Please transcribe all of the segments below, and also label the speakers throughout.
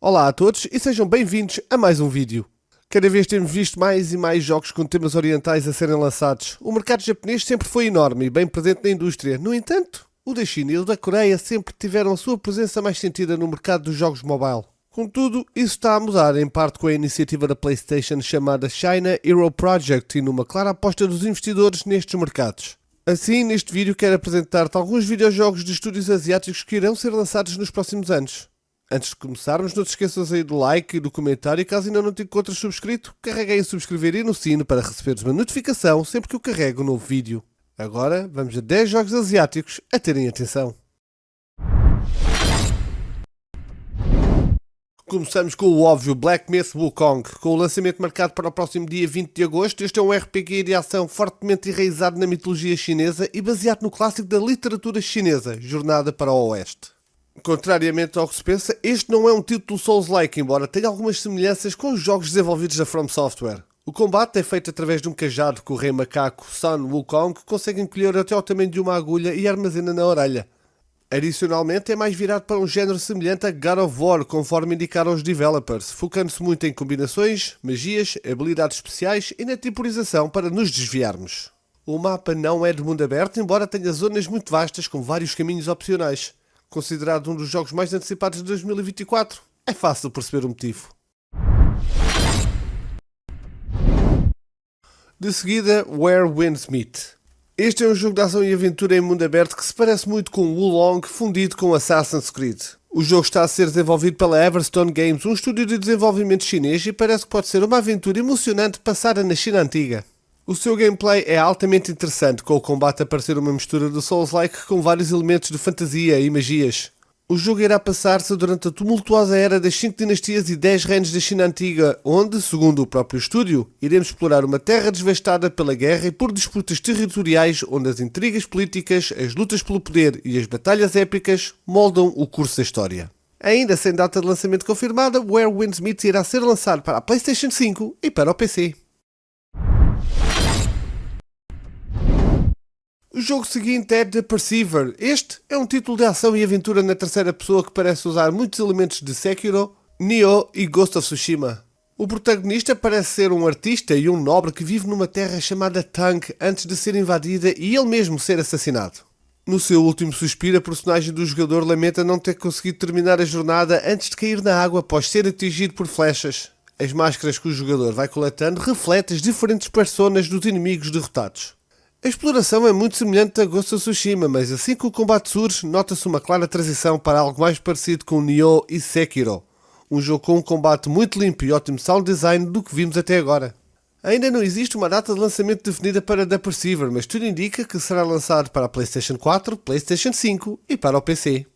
Speaker 1: Olá a todos e sejam bem-vindos a mais um vídeo. Cada vez temos visto mais e mais jogos com temas orientais a serem lançados. O mercado japonês sempre foi enorme e bem presente na indústria. No entanto, o da China e o da Coreia sempre tiveram a sua presença mais sentida no mercado dos jogos mobile. Contudo, isso está a mudar, em parte com a iniciativa da PlayStation chamada China Hero Project e numa clara aposta dos investidores nestes mercados. Assim, neste vídeo quero apresentar-te alguns videojogos de estúdios asiáticos que irão ser lançados nos próximos anos. Antes de começarmos, não te esqueças aí do like e do comentário e caso ainda não te encontres subscrito, carrega aí em subscrever e no sino para receberes uma notificação sempre que eu carrego um novo vídeo. Agora, vamos a 10 jogos asiáticos a terem atenção. Começamos com o óbvio Black Myth Wukong, com o lançamento marcado para o próximo dia 20 de agosto. Este é um RPG de ação fortemente enraizado na mitologia chinesa e baseado no clássico da literatura chinesa, Jornada para o Oeste. Contrariamente ao que se pensa, este não é um título Souls-like, embora tenha algumas semelhanças com os jogos desenvolvidos da From Software. O combate é feito através de um cajado que o rei macaco Sun Wukong consegue encolher até ao tamanho de uma agulha e armazena na orelha. Adicionalmente, é mais virado para um género semelhante a God of War, conforme indicaram os developers, focando-se muito em combinações, magias, habilidades especiais e na temporização para nos desviarmos. O mapa não é de mundo aberto, embora tenha zonas muito vastas com vários caminhos opcionais. Considerado um dos jogos mais antecipados de 2024, é fácil perceber o motivo. De seguida, Where Winds Meet. Este é um jogo de ação e aventura em mundo aberto que se parece muito com Wulong fundido com Assassin's Creed. O jogo está a ser desenvolvido pela Everstone Games, um estúdio de desenvolvimento chinês, e parece que pode ser uma aventura emocionante passada na China antiga. O seu gameplay é altamente interessante, com o combate a parecer uma mistura de Souls-like com vários elementos de fantasia e magias. O jogo irá passar-se durante a tumultuosa era das 5 dinastias e 10 reinos da China Antiga, onde, segundo o próprio estúdio, iremos explorar uma terra devastada pela guerra e por disputas territoriais, onde as intrigas políticas, as lutas pelo poder e as batalhas épicas moldam o curso da história. Ainda sem data de lançamento confirmada, Where Winds Meet irá ser lançado para a PlayStation 5 e para o PC. O jogo seguinte é The Perceiver. Este é um título de ação e aventura na terceira pessoa que parece usar muitos elementos de Sekiro, Nioh e Ghost of Tsushima. O protagonista parece ser um artista e um nobre que vive numa terra chamada Tang antes de ser invadida e ele mesmo ser assassinado. No seu último suspiro, a personagem do jogador lamenta não ter conseguido terminar a jornada antes de cair na água após ser atingido por flechas. As máscaras que o jogador vai coletando refletem as diferentes personas dos inimigos derrotados. A exploração é muito semelhante a Ghost of Tsushima, mas assim que o combate surge, nota-se uma clara transição para algo mais parecido com Nioh e Sekiro. Um jogo com um combate muito limpo e ótimo sound design do que vimos até agora. Ainda não existe uma data de lançamento definida para The Perceiver, mas tudo indica que será lançado para a PlayStation 4, PlayStation 5 e para o PC.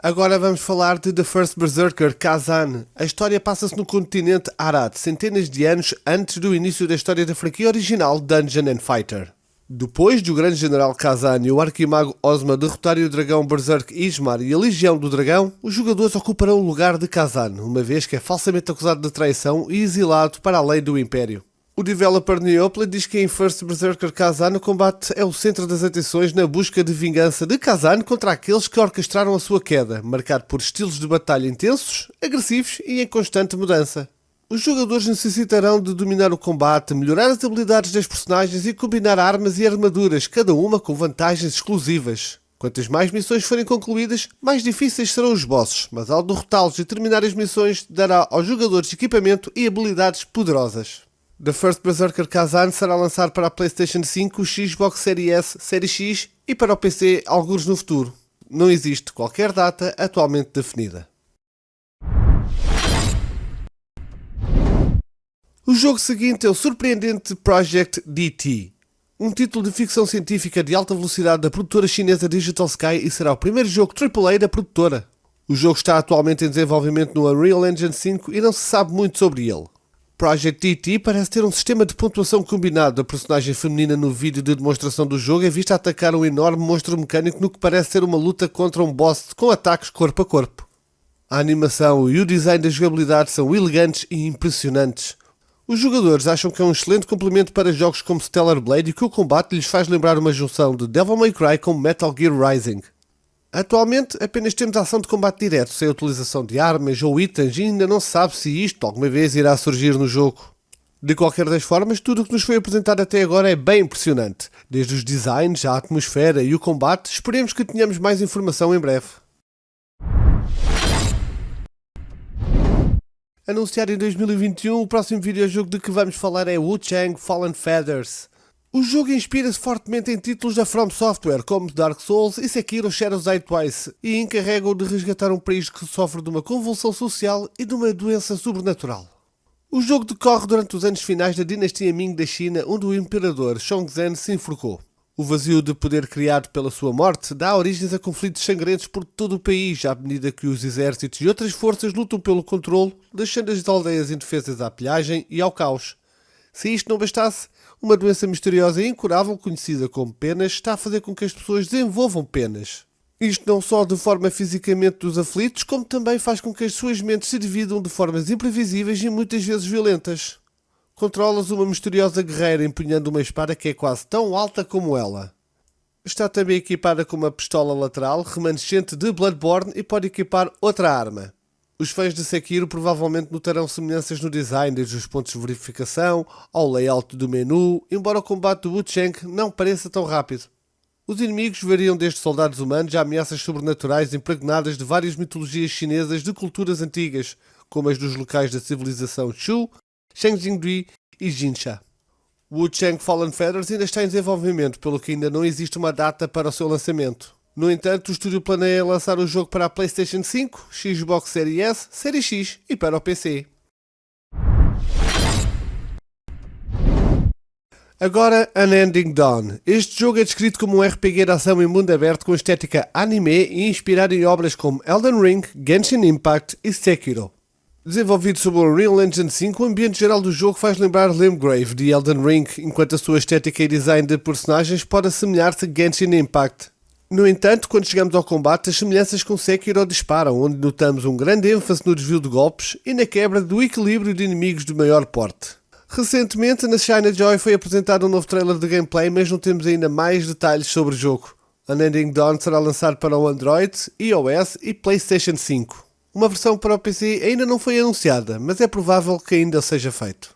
Speaker 1: Agora vamos falar de The First Berserker Kazan. A história passa-se no continente Arad, centenas de anos antes do início da história da franquia original Dungeon and Fighter. Depois de o grande general Kazan e o arquimago Ozma derrotarem o dragão Berserk Ismar e a Legião do Dragão, os jogadores ocuparão o lugar de Kazan, uma vez que é falsamente acusado de traição e exilado para além do Império. O developer Neoplay diz que em First Berserker Kazan o combate é o centro das atenções na busca de vingança de Kazan contra aqueles que orquestraram a sua queda, marcado por estilos de batalha intensos, agressivos e em constante mudança. Os jogadores necessitarão de dominar o combate, melhorar as habilidades das personagens e combinar armas e armaduras, cada uma com vantagens exclusivas. Quantas mais missões forem concluídas, mais difíceis serão os bosses, mas ao derrotá-los e terminar as missões, dará aos jogadores equipamento e habilidades poderosas. The First Berserker Kazan será lançado para a PlayStation 5, Xbox Series S, Series X e para o PC alguns no futuro. Não existe qualquer data atualmente definida. O jogo seguinte é o surpreendente Project DT, um título de ficção científica de alta velocidade da produtora chinesa Digital Sky e será o primeiro jogo AAA da produtora. O jogo está atualmente em desenvolvimento no Unreal Engine 5 e não se sabe muito sobre ele. Project DT parece ter um sistema de pontuação combinado. A personagem feminina no vídeo de demonstração do jogo é vista a atacar um enorme monstro mecânico no que parece ser uma luta contra um boss com ataques corpo a corpo. A animação e o design da jogabilidade são elegantes e impressionantes. Os jogadores acham que é um excelente complemento para jogos como Stellar Blade e que o combate lhes faz lembrar uma junção de Devil May Cry com Metal Gear Rising. Atualmente apenas temos ação de combate direto, sem a utilização de armas ou itens, e ainda não se sabe se isto alguma vez irá surgir no jogo. De qualquer das formas, tudo o que nos foi apresentado até agora é bem impressionante. Desde os designs, a atmosfera e o combate, esperemos que tenhamos mais informação em breve. Anunciado em 2021, o próximo videojogo de que vamos falar é Wu-Chang Fallen Feathers. O jogo inspira-se fortemente em títulos da From Software, como Dark Souls e Sekiro Shadows Die Twice, e encarregam de resgatar um país que sofre de uma convulsão social e de uma doença sobrenatural. O jogo decorre durante os anos finais da dinastia Ming da China, onde o imperador Shongzhen se enforcou. O vazio de poder criado pela sua morte dá origens a conflitos sangrentos por todo o país, à medida que os exércitos e outras forças lutam pelo controle, deixando as aldeias indefesas à pilhagem e ao caos. Se isto não bastasse, uma doença misteriosa e incurável, conhecida como penas, está a fazer com que as pessoas desenvolvam penas. Isto não só de forma fisicamente dos aflitos, como também faz com que as suas mentes se dividam de formas imprevisíveis e muitas vezes violentas. Controlas uma misteriosa guerreira empunhando uma espada que é quase tão alta como ela. Está também equipada com uma pistola lateral remanescente de Bloodborne e pode equipar outra arma. Os fãs de Sekiro provavelmente notarão semelhanças no design, desde os pontos de verificação ao layout do menu, embora o combate do Wu-Chang não pareça tão rápido. Os inimigos variam desde soldados humanos a ameaças sobrenaturais impregnadas de várias mitologias chinesas de culturas antigas, como as dos locais da civilização Chu, Shangxingdui e Jinsha. Wu-Chang Fallen Feathers ainda está em desenvolvimento, pelo que ainda não existe uma data para o seu lançamento. No entanto, o estúdio planeia lançar o jogo para a PlayStation 5, Xbox Series S, Series X e para o PC. Agora, Unending Dawn. Este jogo é descrito como um RPG de ação em mundo aberto com estética anime e inspirado em obras como Elden Ring, Genshin Impact e Sekiro. Desenvolvido sob o Unreal Engine 5, o ambiente geral do jogo faz lembrar Limgrave de Elden Ring, enquanto a sua estética e design de personagens pode assemelhar-se a Genshin Impact. No entanto, quando chegamos ao combate, as semelhanças com Sekiro disparam, onde notamos um grande ênfase no desvio de golpes e na quebra do equilíbrio de inimigos de maior porte. Recentemente, na China Joy foi apresentado um novo trailer de gameplay, mas não temos ainda mais detalhes sobre o jogo. Unending Dawn será lançado para o Android, iOS e PlayStation 5. Uma versão para o PC ainda não foi anunciada, mas é provável que ainda seja feito.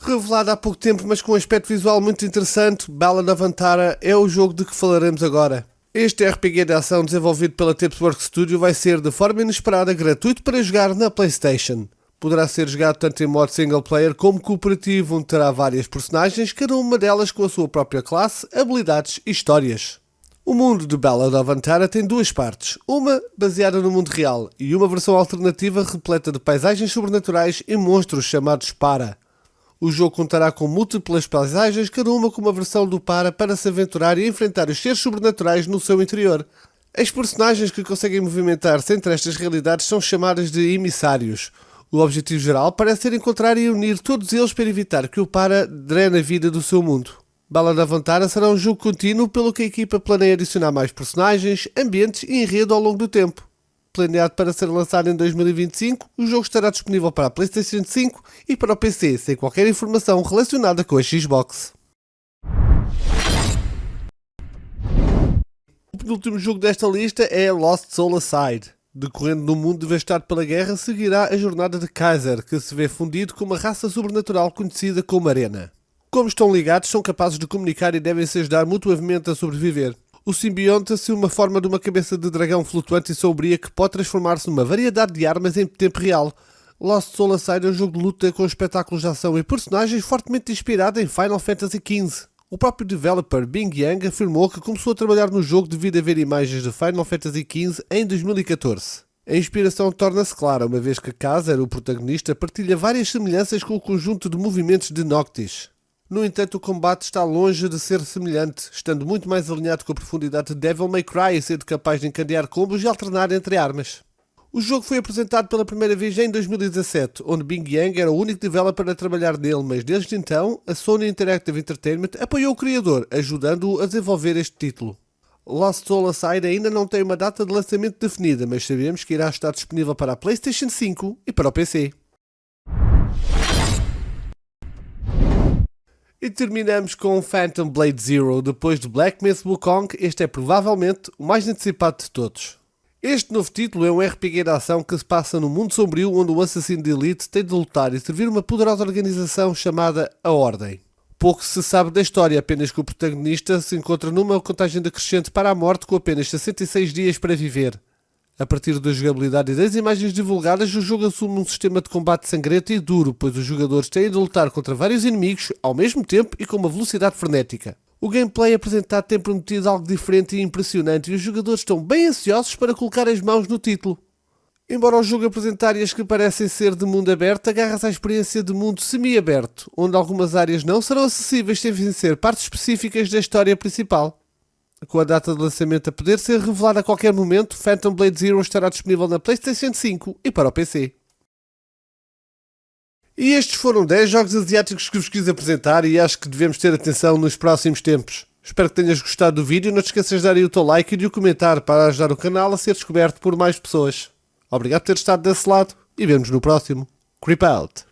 Speaker 1: Revelado há pouco tempo, mas com um aspecto visual muito interessante, Ballad of Antara é o jogo de que falaremos agora. Este RPG de ação desenvolvido pela Tapesworks Studio vai ser, de forma inesperada, gratuito para jogar na PlayStation. Poderá ser jogado tanto em modo single player como cooperativo, onde terá várias personagens, cada uma delas com a sua própria classe, habilidades e histórias. O mundo de Ballad of Antara tem duas partes, uma baseada no mundo real e uma versão alternativa repleta de paisagens sobrenaturais e monstros chamados Para. O jogo contará com múltiplas paisagens, cada uma com uma versão do para se aventurar e enfrentar os seres sobrenaturais no seu interior. As personagens que conseguem movimentar-se entre estas realidades são chamadas de emissários. O objetivo geral parece ser encontrar e unir todos eles para evitar que o para drene a vida do seu mundo. Ballad of Antara será um jogo contínuo, pelo que a equipa planeia adicionar mais personagens, ambientes e enredo ao longo do tempo. Planeado para ser lançado em 2025, o jogo estará disponível para a PlayStation 5 e para o PC, sem qualquer informação relacionada com a Xbox. O penúltimo jogo desta lista é Lost Soul Aside. Decorrendo num mundo devastado pela guerra, seguirá a jornada de Kaiser, que se vê fundido com uma raça sobrenatural conhecida como Arena. Como estão ligados, são capazes de comunicar e devem se ajudar mutuamente a sobreviver. O simbionte assume a forma de uma cabeça de dragão flutuante e sombria que pode transformar-se numa variedade de armas em tempo real. Lost Soul Aside é um jogo de luta com espetáculos de ação e personagens fortemente inspirado em Final Fantasy XV. O próprio developer Bing Yang afirmou que começou a trabalhar no jogo devido a ver imagens de Final Fantasy XV em 2014. A inspiração torna-se clara, uma vez que Kaiser, o protagonista, partilha várias semelhanças com o conjunto de movimentos de Noctis. No entanto, o combate está longe de ser semelhante, estando muito mais alinhado com a profundidade de Devil May Cry e sendo capaz de encadear combos e alternar entre armas. O jogo foi apresentado pela primeira vez em 2017, onde Bing Yang era o único developer a trabalhar nele, mas desde então a Sony Interactive Entertainment apoiou o criador, ajudando-o a desenvolver este título. Lost Soul Aside ainda não tem uma data de lançamento definida, mas sabemos que irá estar disponível para a PlayStation 5 e para o PC. E terminamos com Phantom Blade Zero. Depois de Black Myth Wukong, este é provavelmente o mais antecipado de todos. Este novo título é um RPG de ação que se passa num mundo sombrio onde um assassino de elite tem de lutar e servir uma poderosa organização chamada a Ordem. Pouco se sabe da história, apenas que o protagonista se encontra numa contagem decrescente para a morte com apenas 66 dias para viver. A partir da jogabilidade e das imagens divulgadas, o jogo assume um sistema de combate sangrento e duro, pois os jogadores têm de lutar contra vários inimigos ao mesmo tempo e com uma velocidade frenética. O gameplay apresentado tem prometido algo diferente e impressionante e os jogadores estão bem ansiosos para colocar as mãos no título. Embora o jogo apresente áreas que parecem ser de mundo aberto, agarra-se à experiência de mundo semi-aberto, onde algumas áreas não serão acessíveis sem vencer partes específicas da história principal. Com a data de lançamento a poder ser revelada a qualquer momento, Phantom Blade Zero estará disponível na PlayStation 5 e para o PC. E estes foram 10 jogos asiáticos que vos quis apresentar e acho que devemos ter atenção nos próximos tempos. Espero que tenhas gostado do vídeo, não te esqueças de dar aí o teu like e de o comentar para ajudar o canal a ser descoberto por mais pessoas. Obrigado por ter estado desse lado e vemos no próximo. Creep out!